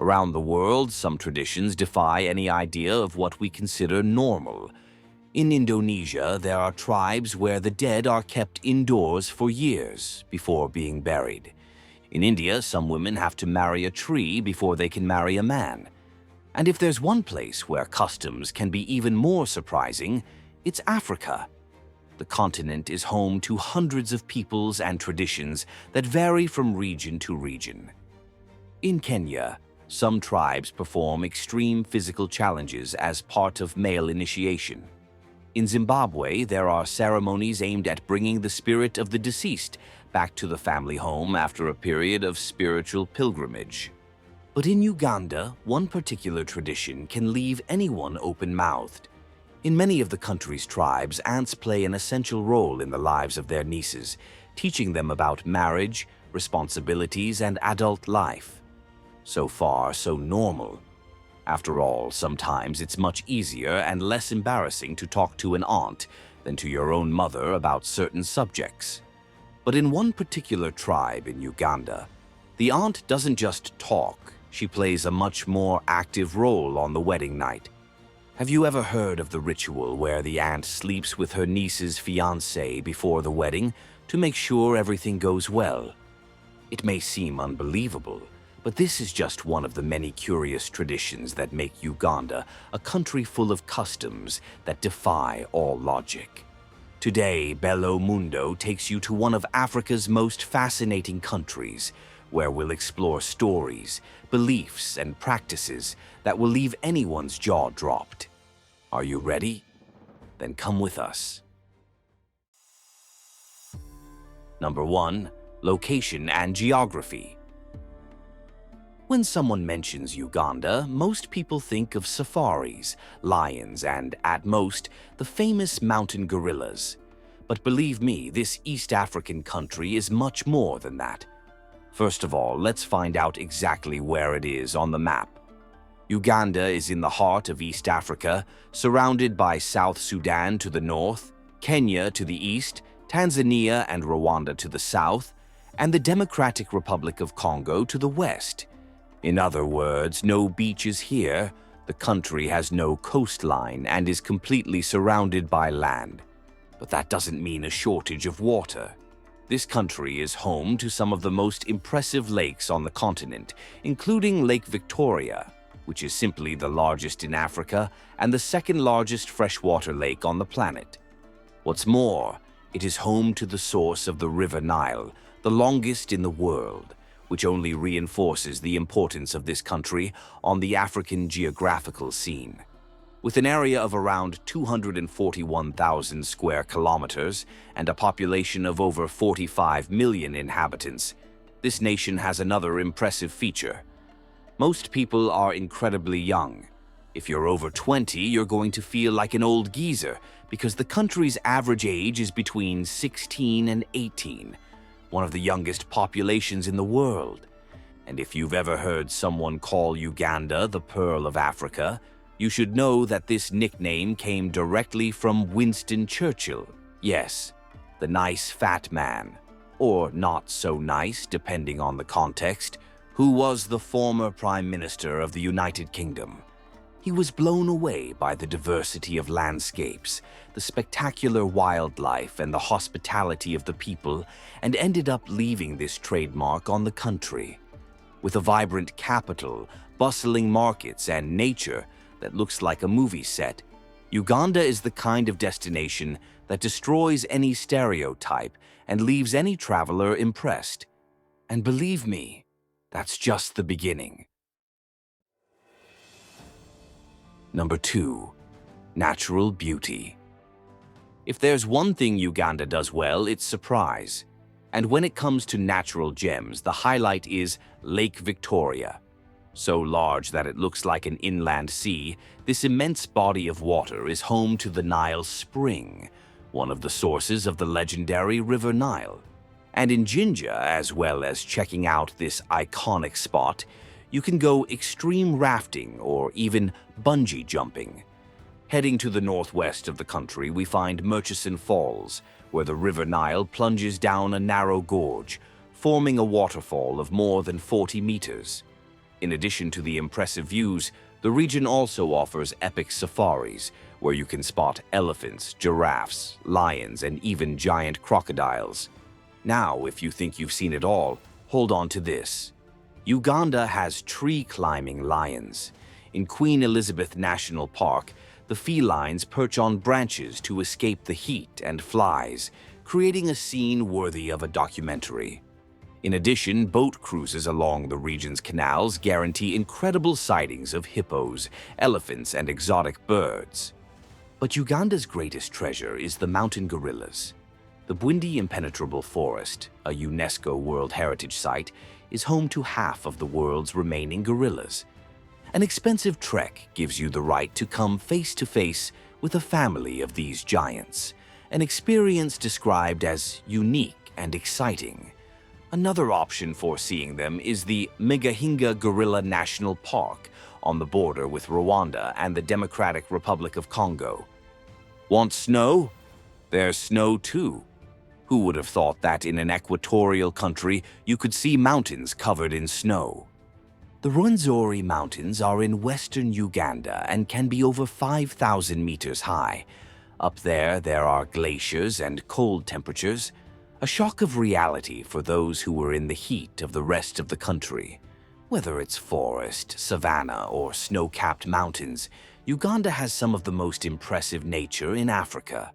Around the world, some traditions defy any idea of what we consider normal. In Indonesia, there are tribes where the dead are kept indoors for years before being buried. In India, some women have to marry a tree before they can marry a man. And if there's one place where customs can be even more surprising, it's Africa. The continent is home to hundreds of peoples and traditions that vary from region to region. In Kenya, some tribes perform extreme physical challenges as part of male initiation. In Zimbabwe, there are ceremonies aimed at bringing the spirit of the deceased back to the family home after a period of spiritual pilgrimage. But in Uganda, one particular tradition can leave anyone open-mouthed. In many of the country's tribes, aunts play an essential role in the lives of their nieces, teaching them about marriage, responsibilities, and adult life. So far, so normal. After all, sometimes it's much easier and less embarrassing to talk to an aunt than to your own mother about certain subjects. But in one particular tribe in Uganda, the aunt doesn't just talk, she plays a much more active role on the wedding night. Have you ever heard of the ritual where the aunt sleeps with her niece's fiancé before the wedding to make sure everything goes well? It may seem unbelievable, but this is just one of the many curious traditions that make Uganda a country full of customs that defy all logic. Today, Bello Mundo takes you to one of Africa's most fascinating countries, where we'll explore stories, beliefs, and practices that will leave anyone's jaw dropped. Are you ready? Then come with us. Number 1. Location and geography. When someone mentions Uganda, most people think of safaris, lions, and, at most, the famous mountain gorillas. But believe me, this East African country is much more than that. First of all, let's find out exactly where it is on the map. Uganda is in the heart of East Africa, surrounded by South Sudan to the north, Kenya to the east, Tanzania and Rwanda to the south, and the Democratic Republic of Congo to the west. In other words, no beaches here, the country has no coastline and is completely surrounded by land. But that doesn't mean a shortage of water. This country is home to some of the most impressive lakes on the continent, including Lake Victoria, which is simply the largest in Africa and the second largest freshwater lake on the planet. What's more, it is home to the source of the River Nile, the longest in the world, which only reinforces the importance of this country on the African geographical scene. With an area of around 241,000 square kilometers and a population of over 45 million inhabitants, this nation has another impressive feature. Most people are incredibly young. If you're over 20, you're going to feel like an old geezer because the country's average age is between 16 and 18. One of the youngest populations in the world. And if you've ever heard someone call Uganda the Pearl of Africa, you should know that this nickname came directly from Winston Churchill. Yes, the nice fat man, or not so nice depending on the context, who was the former Prime Minister of the United Kingdom. He was blown away by the diversity of landscapes, the spectacular wildlife, and the hospitality of the people, and ended up leaving this trademark on the country. With a vibrant capital, bustling markets, and nature that looks like a movie set, Uganda is the kind of destination that destroys any stereotype and leaves any traveler impressed. And believe me, that's just the beginning. Number 2. Natural beauty. If there's one thing Uganda does well, it's surprise. And when it comes to natural gems, the highlight is Lake Victoria. So large that it looks like an inland sea, this immense body of water is home to the Nile Spring, one of the sources of the legendary River Nile. And in Jinja, as well as checking out this iconic spot, you can go extreme rafting or even bungee jumping. Heading to the northwest of the country, we find Murchison Falls, where the River Nile plunges down a narrow gorge, forming a waterfall of more than 40 meters. In addition to the impressive views, the region also offers epic safaris, where you can spot elephants, giraffes, lions, and even giant crocodiles. Now, if you think you've seen it all, hold on to this. Uganda has tree-climbing lions. In Queen Elizabeth National Park, the felines perch on branches to escape the heat and flies, creating a scene worthy of a documentary. In addition, boat cruises along the region's canals guarantee incredible sightings of hippos, elephants, and exotic birds. But Uganda's greatest treasure is the mountain gorillas. The Bwindi Impenetrable Forest, a UNESCO World Heritage Site, is home to half of the world's remaining gorillas. An expensive trek gives you the right to come face-to-face with a family of these giants, an experience described as unique and exciting. Another option for seeing them is the Megahinga Gorilla National Park on the border with Rwanda and the Democratic Republic of Congo. Want snow? There's snow too. Who would have thought that in an equatorial country you could see mountains covered in snow? The Rwenzori Mountains are in western Uganda and can be over 5,000 meters high. Up there are glaciers and cold temperatures, a shock of reality for those who were in the heat of the rest of the country. Whether it's forest, savanna, or snow-capped mountains, Uganda has some of the most impressive nature in Africa.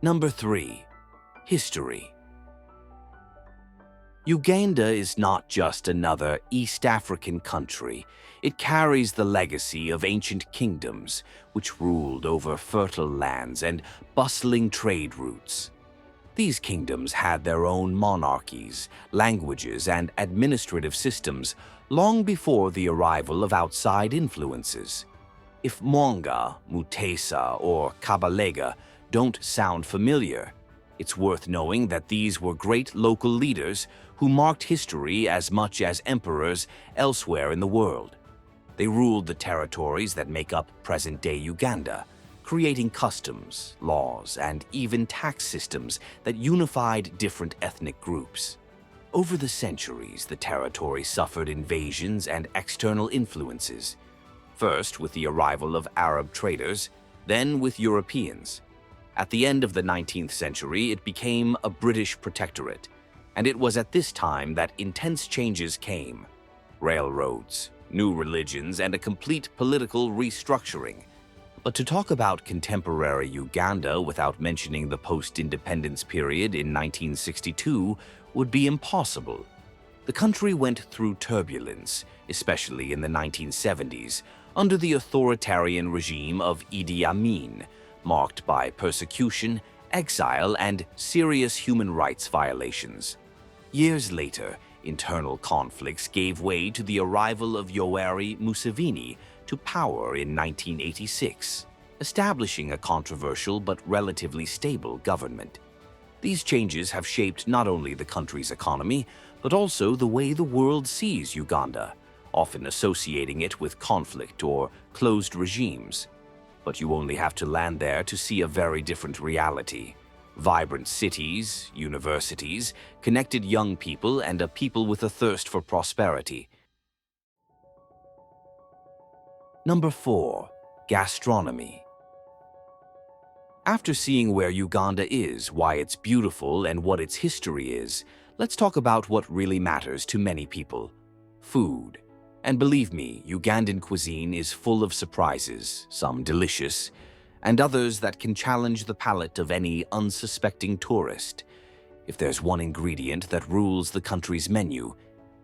Number 3. History. Uganda is not just another East African country. It carries the legacy of ancient kingdoms, which ruled over fertile lands and bustling trade routes. These kingdoms had their own monarchies, languages, and administrative systems long before the arrival of outside influences. If Mwanga, Mutesa, or Kabalega don't sound familiar, it's worth knowing that these were great local leaders who marked history as much as emperors elsewhere in the world. They ruled the territories that make up present-day Uganda, creating customs, laws, and even tax systems that unified different ethnic groups. Over the centuries, the territory suffered invasions and external influences, first with the arrival of Arab traders, then with Europeans. At the end of the 19th century, it became a British protectorate, and it was at this time that intense changes came: railroads, new religions, and a complete political restructuring. But to talk about contemporary Uganda without mentioning the post-independence period in 1962 would be impossible. The country went through turbulence, especially in the 1970s, under the authoritarian regime of Idi Amin, marked by persecution, exile, and serious human rights violations. Years later, internal conflicts gave way to the arrival of Yoweri Museveni to power in 1986, establishing a controversial but relatively stable government. These changes have shaped not only the country's economy, but also the way the world sees Uganda, often associating it with conflict or closed regimes. But you only have to land there to see a very different reality. Vibrant cities, universities, connected young people, and a people with a thirst for prosperity. Number 4. Gastronomy. After seeing where Uganda is, why it's beautiful, and what its history is, let's talk about what really matters to many people: food. And believe me, Ugandan cuisine is full of surprises, some delicious, and others that can challenge the palate of any unsuspecting tourist. If there's one ingredient that rules the country's menu,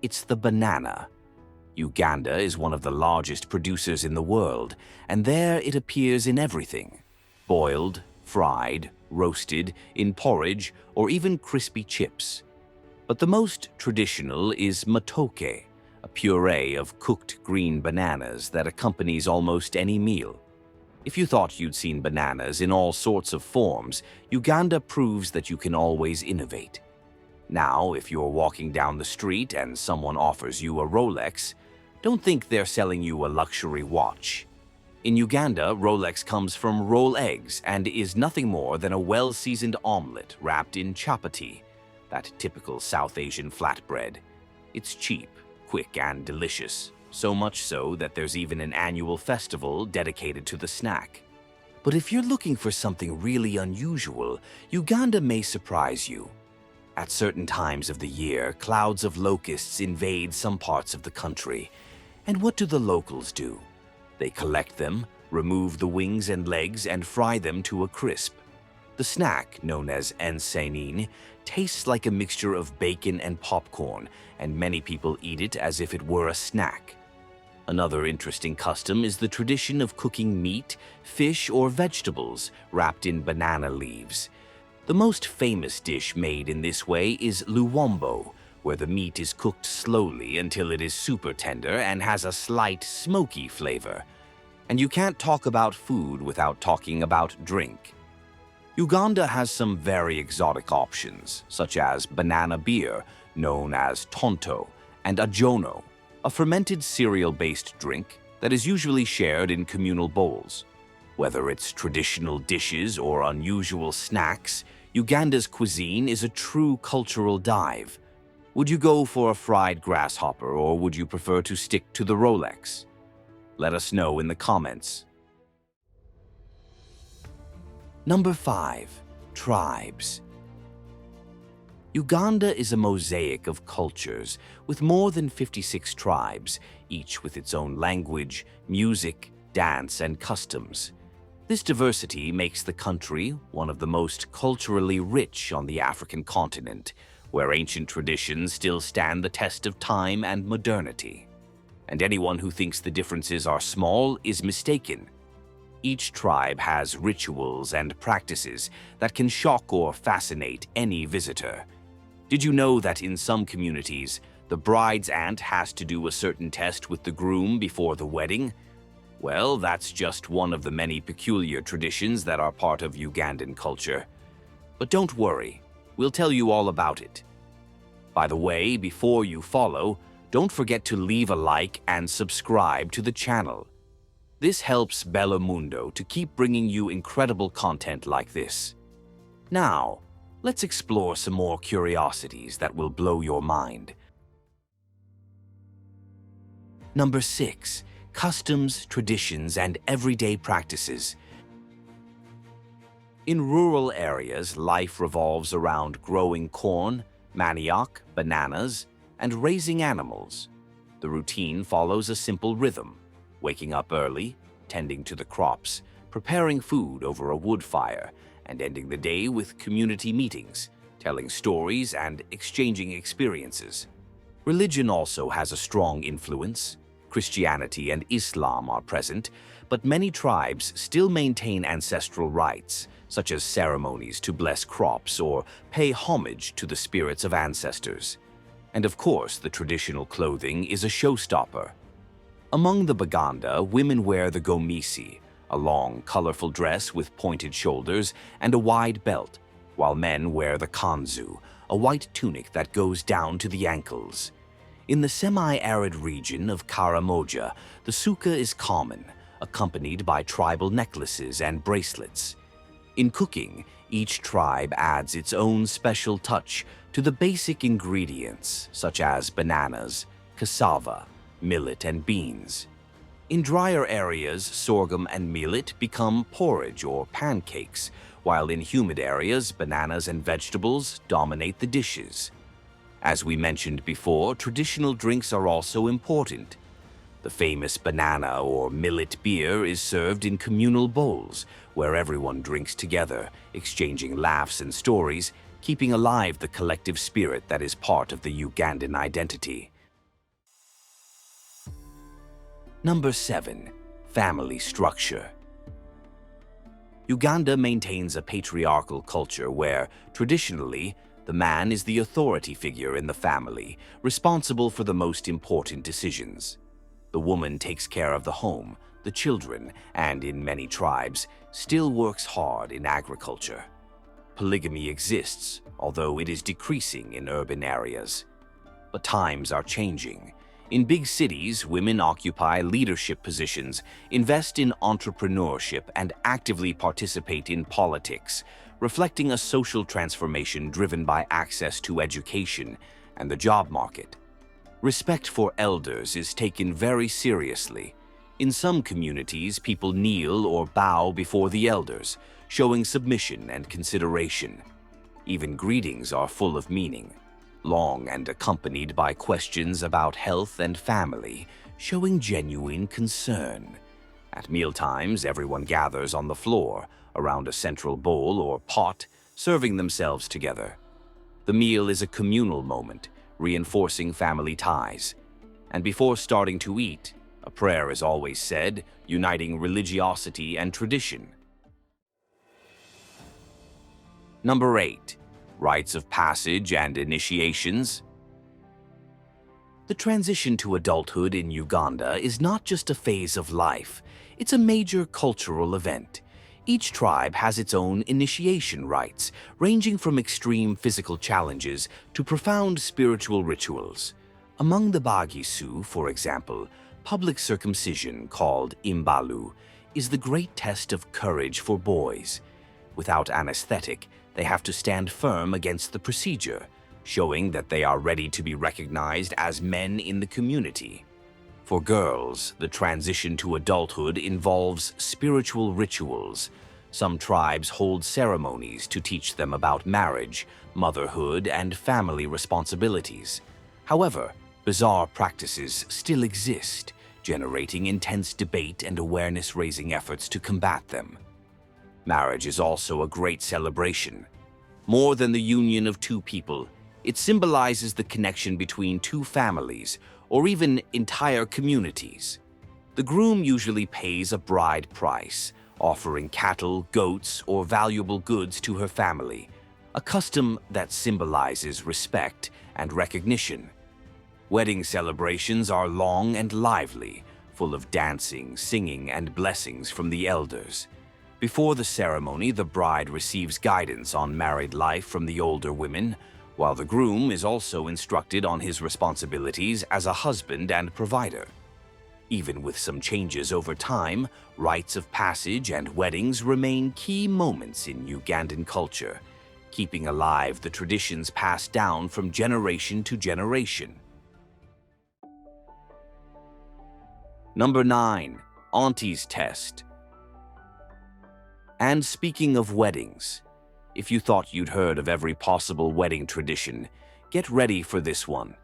it's the banana. Uganda is one of the largest producers in the world, and there it appears in everything: boiled, fried, roasted, in porridge, or even crispy chips. But the most traditional is matoke, a puree of cooked green bananas that accompanies almost any meal. If you thought you'd seen bananas in all sorts of forms, Uganda proves that you can always innovate. Now, if you're walking down the street and someone offers you a Rolex, don't think they're selling you a luxury watch. In Uganda, Rolex comes from roll eggs and is nothing more than a well-seasoned omelette wrapped in chapati, that typical South Asian flatbread. It's cheap, quick, and delicious, so much so that there's even an annual festival dedicated to the snack. But if you're looking for something really unusual, Uganda may surprise you. At certain times of the year, clouds of locusts invade some parts of the country. And what do the locals do? They collect them, remove the wings and legs, and fry them to a crisp. The snack, known as enseignin, tastes like a mixture of bacon and popcorn, and many people eat it as if it were a snack. Another interesting custom is the tradition of cooking meat, fish, or vegetables wrapped in banana leaves. The most famous dish made in this way is luwombo, where the meat is cooked slowly until it is super tender and has a slight smoky flavor. And you can't talk about food without talking about drink. Uganda has some very exotic options, such as banana beer, known as tonto, and ajono, a fermented cereal-based drink that is usually shared in communal bowls. Whether it's traditional dishes or unusual snacks, Uganda's cuisine is a true cultural dive. Would you go for a fried grasshopper, or would you prefer to stick to the Rolex? Let us know in the comments. Number 5. Tribes. Uganda is a mosaic of cultures with more than 56 tribes, each with its own language, music, dance, and customs. This diversity makes the country one of the most culturally rich on the African continent, where ancient traditions still stand the test of time and modernity. And anyone who thinks the differences are small is mistaken. Each tribe has rituals and practices that can shock or fascinate any visitor. Did you know that in some communities, the bride's aunt has to do a certain test with the groom before the wedding? Well, that's just one of the many peculiar traditions that are part of Ugandan culture. But don't worry, we'll tell you all about it. By the way, before you follow, don't forget to leave a like and subscribe to the channel. This helps Bello Mundo to keep bringing you incredible content like this. Now, let's explore some more curiosities that will blow your mind. Number 6. Customs, traditions, and everyday practices. In rural areas, life revolves around growing corn, manioc, bananas, and raising animals. The routine follows a simple rhythm: waking up early, tending to the crops, preparing food over a wood fire, and ending the day with community meetings, telling stories and exchanging experiences. Religion also has a strong influence. Christianity and Islam are present, but many tribes still maintain ancestral rites, such as ceremonies to bless crops or pay homage to the spirits of ancestors. And of course, the traditional clothing is a showstopper. Among the Baganda, women wear the gomisi, a long, colorful dress with pointed shoulders and a wide belt, while men wear the kanzu, a white tunic that goes down to the ankles. In the semi-arid region of Karamoja, the suka is common, accompanied by tribal necklaces and bracelets. In cooking, each tribe adds its own special touch to the basic ingredients, such as bananas, cassava, millet, and beans. In drier areas, sorghum and millet become porridge or pancakes, while in humid areas, bananas and vegetables dominate the dishes. As we mentioned before, traditional drinks are also important. The famous banana or millet beer is served in communal bowls, where everyone drinks together, exchanging laughs and stories, keeping alive the collective spirit that is part of the Ugandan identity. Number 7. Family structure. Uganda maintains a patriarchal culture where, traditionally, the man is the authority figure in the family, responsible for the most important decisions. The woman takes care of the home, the children, and in many tribes, still works hard in agriculture. Polygamy exists, although it is decreasing in urban areas. But times are changing. In big cities, women occupy leadership positions, invest in entrepreneurship, and actively participate in politics, reflecting a social transformation driven by access to education and the job market. Respect for elders is taken very seriously. In some communities, people kneel or bow before the elders, showing submission and consideration. Even greetings are full of meaning, long and accompanied by questions about health and family, showing genuine concern. At mealtimes, everyone gathers on the floor, around a central bowl or pot, serving themselves together. The meal is a communal moment, reinforcing family ties. And before starting to eat, a prayer is always said, uniting religiosity and tradition. Number 8. Rites of passage and initiations. The transition to adulthood in Uganda is not just a phase of life, it's a major cultural event. Each tribe has its own initiation rites, ranging from extreme physical challenges to profound spiritual rituals. Among the Bagisu, for example, public circumcision, called imbalu, is the great test of courage for boys. Without anesthetic, they have to stand firm against the procedure, showing that they are ready to be recognized as men in the community. For girls, the transition to adulthood involves spiritual rituals. Some tribes hold ceremonies to teach them about marriage, motherhood, and family responsibilities. However, bizarre practices still exist, generating intense debate and awareness-raising efforts to combat them. Marriage is also a great celebration. More than the union of two people, it symbolizes the connection between two families, or even entire communities. The groom usually pays a bride price, offering cattle, goats, or valuable goods to her family, a custom that symbolizes respect and recognition. Wedding celebrations are long and lively, full of dancing, singing, and blessings from the elders. Before the ceremony, the bride receives guidance on married life from the older women, while the groom is also instructed on his responsibilities as a husband and provider. Even with some changes over time, rites of passage and weddings remain key moments in Ugandan culture, keeping alive the traditions passed down from generation to generation. Number 9. Auntie's Test. And speaking of weddings, if you thought you'd heard of every possible wedding tradition, get ready for this one.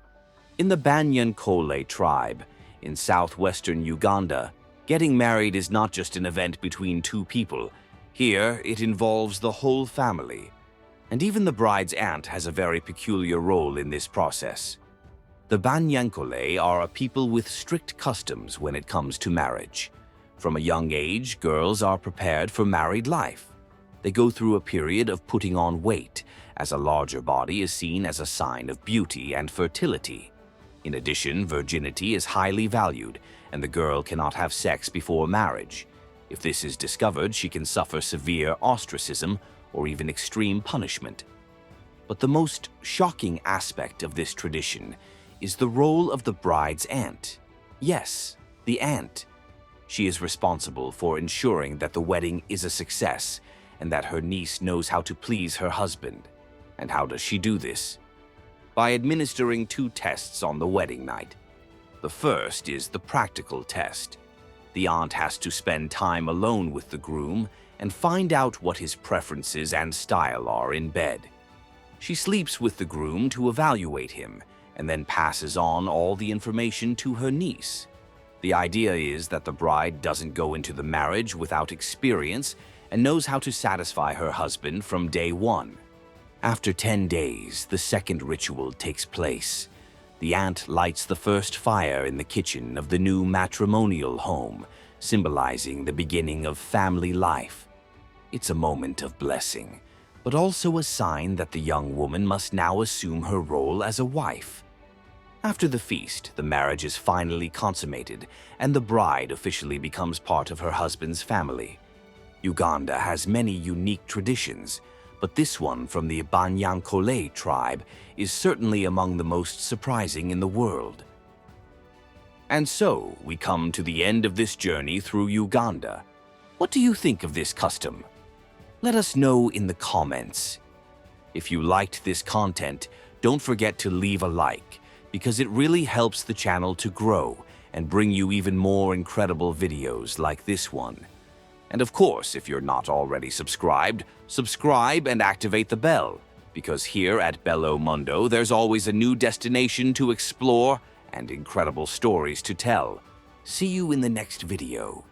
In the Banyankole tribe, in southwestern Uganda, getting married is not just an event between two people. Here, it involves the whole family. And even the bride's aunt has a very peculiar role in this process. The Banyankole are a people with strict customs when it comes to marriage. From a young age, girls are prepared for married life. They go through a period of putting on weight, as a larger body is seen as a sign of beauty and fertility. In addition, virginity is highly valued, and the girl cannot have sex before marriage. If this is discovered, she can suffer severe ostracism or even extreme punishment. But the most shocking aspect of this tradition is the role of the bride's aunt. Yes, the aunt. She is responsible for ensuring that the wedding is a success and that her niece knows how to please her husband. And how does she do this? By administering 2 tests on the wedding night. The first is the practical test. The aunt has to spend time alone with the groom and find out what his preferences and style are in bed. She sleeps with the groom to evaluate him and then passes on all the information to her niece. The idea is that the bride doesn't go into the marriage without experience and knows how to satisfy her husband from day 1. After 10 days, the second ritual takes place. The aunt lights the first fire in the kitchen of the new matrimonial home, symbolizing the beginning of family life. It's a moment of blessing, but also a sign that the young woman must now assume her role as a wife. After the feast, the marriage is finally consummated, and the bride officially becomes part of her husband's family. Uganda has many unique traditions, but this one from the Banyankole tribe is certainly among the most surprising in the world. And so, we come to the end of this journey through Uganda. What do you think of this custom? Let us know in the comments. If you liked this content, don't forget to leave a like, because it really helps the channel to grow and bring you even more incredible videos like this one. And of course, if you're not already subscribed, subscribe and activate the bell, because here at Bello Mundo, there's always a new destination to explore and incredible stories to tell. See you in the next video.